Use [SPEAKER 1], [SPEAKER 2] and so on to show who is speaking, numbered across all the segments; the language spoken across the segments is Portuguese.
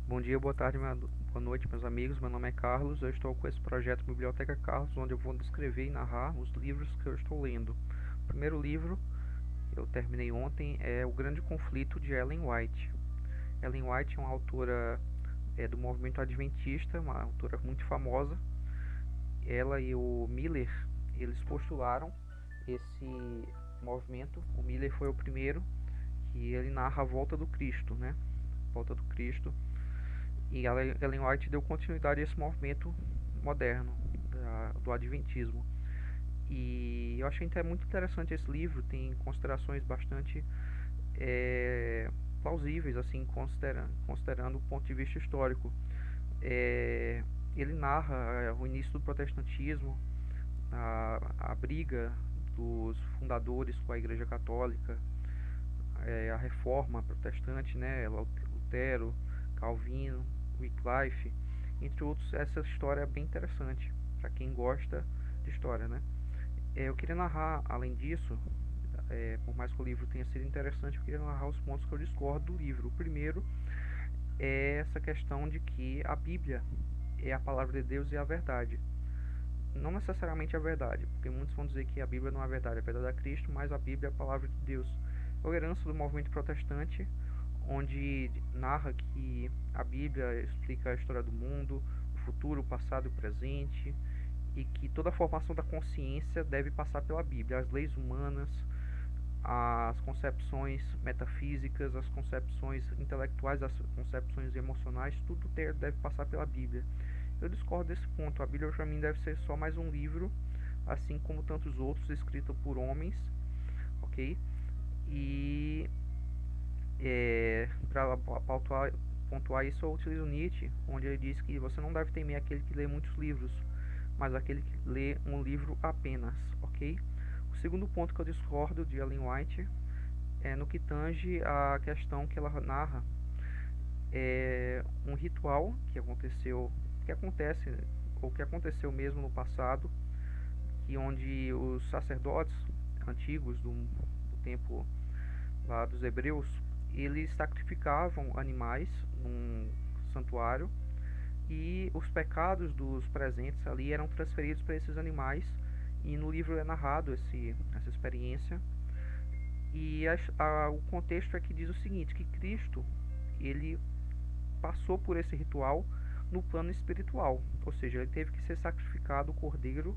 [SPEAKER 1] Bom dia, boa tarde, boa noite, meus amigos. Meu nome é Carlos. Eu estou com esse projeto Biblioteca Carlos, onde eu vou descrever e narrar os livros que eu estou lendo. O primeiro livro que eu terminei ontem é O Grande Conflito, de Ellen White. Ellen White é uma autora do movimento adventista, uma autora muito famosa. Ela e o Miller, eles postularam esse movimento. O Miller foi o primeiro, que ele narra a volta do Cristo, né? Volta do Cristo. E Ellen White deu continuidade a esse movimento moderno do Adventismo. E eu achei muito interessante esse livro, tem considerações bastante plausíveis, assim, considerando o ponto de vista histórico. Ele narra o início do protestantismo, a briga dos fundadores com a Igreja Católica, a reforma protestante, né, Lutero, Calvino, Wycliffe, entre outros. Essa história é bem interessante para quem gosta de história, né? Eu queria narrar, além disso, por mais que o livro tenha sido interessante, eu queria narrar os pontos que eu discordo do livro. O primeiro é essa questão de que a Bíblia é a palavra de Deus e a verdade. Não necessariamente a verdade, porque muitos vão dizer que a Bíblia não é a verdade é Cristo, mas a Bíblia é a palavra de Deus. É uma herança do movimento protestante, onde narra que a Bíblia explica a história do mundo, o futuro, o passado e o presente, e que toda a formação da consciência deve passar pela Bíblia. As leis humanas, as concepções metafísicas, as concepções intelectuais, as concepções emocionais, tudo deve passar pela Bíblia. Eu discordo desse ponto. A Bíblia, para mim, deve ser só mais um livro, assim como tantos outros, escrito por homens, ok? E para pontuar isso, eu utilizo Nietzsche, onde ele diz que você não deve temer aquele que lê muitos livros, mas aquele que lê um livro apenas, ok? O segundo ponto que eu discordo de Ellen White é no que tange a questão que ela narra um ritual que acontece ou que aconteceu mesmo no passado, e onde os sacerdotes antigos do tempo lá dos hebreus, eles sacrificavam animais num santuário, e os pecados dos presentes ali eram transferidos para esses animais, e no livro é narrado essa experiência. E o contexto é que diz o seguinte, que Cristo, ele passou por esse ritual no plano espiritual, ou seja, ele teve que ser sacrificado o cordeiro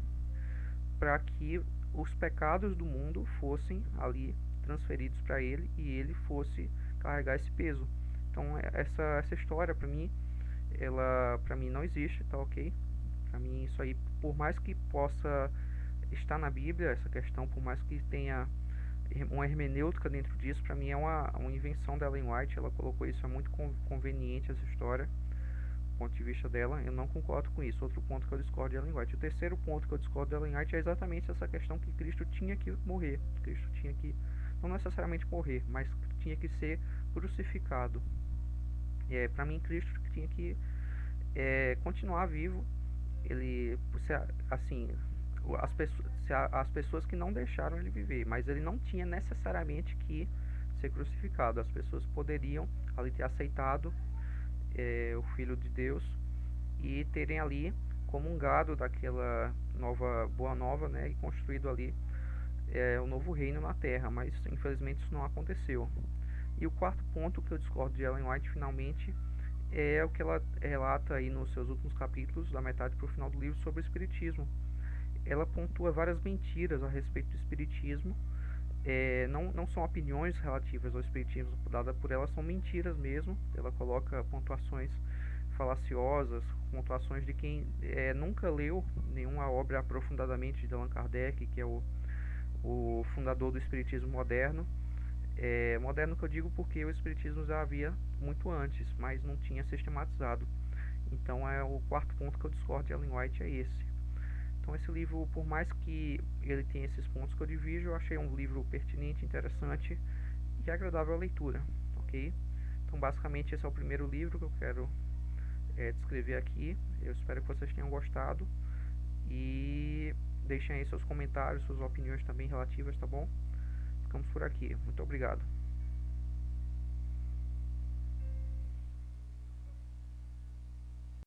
[SPEAKER 1] para que os pecados do mundo fossem ali transferidos para ele e ele fosse carregar esse peso. Então essa história para mim não existe, tá ok? Para mim isso aí, por mais que possa estar na Bíblia, essa questão, por mais que tenha uma hermenêutica dentro disso, para mim é uma invenção da Ellen White. Ela colocou isso, é muito conveniente essa história, do ponto de vista dela. Eu não concordo com isso. Outro ponto que eu discordo de Ellen White. O terceiro ponto que eu discordo de Ellen White é exatamente essa questão que Cristo tinha que morrer. Cristo tinha que, não necessariamente morrer, mas tinha que ser crucificado. Para mim, Cristo tinha que continuar vivo. Ele, assim, as pessoas que não deixaram ele viver, mas ele não tinha necessariamente que ser crucificado. As pessoas poderiam ali ter aceitado o Filho de Deus e terem ali comungado daquela boa nova, né, e construído ali o novo reino na terra, mas infelizmente isso não aconteceu. E o quarto ponto que eu discordo de Ellen White, finalmente, é o que ela relata aí nos seus últimos capítulos, da metade para o final do livro, sobre o espiritismo. Ela pontua várias mentiras a respeito do espiritismo. Não são opiniões relativas ao espiritismo dadas por ela, são mentiras mesmo. Ela coloca pontuações falaciosas, pontuações de quem nunca leu nenhuma obra aprofundadamente de Allan Kardec, que é o fundador do espiritismo moderno. Moderno que eu digo porque o espiritismo já havia muito antes, mas não tinha sistematizado. Então o quarto ponto que eu discordo de Ellen White é esse. Então esse livro, por mais que ele tenha esses pontos que eu divido, eu achei um livro pertinente, interessante e agradável à leitura, ok? Então basicamente esse é o primeiro livro que eu quero descrever aqui. Eu espero que vocês tenham gostado e deixem aí seus comentários, suas opiniões também relativas, tá bom? Ficamos por aqui. Muito obrigado.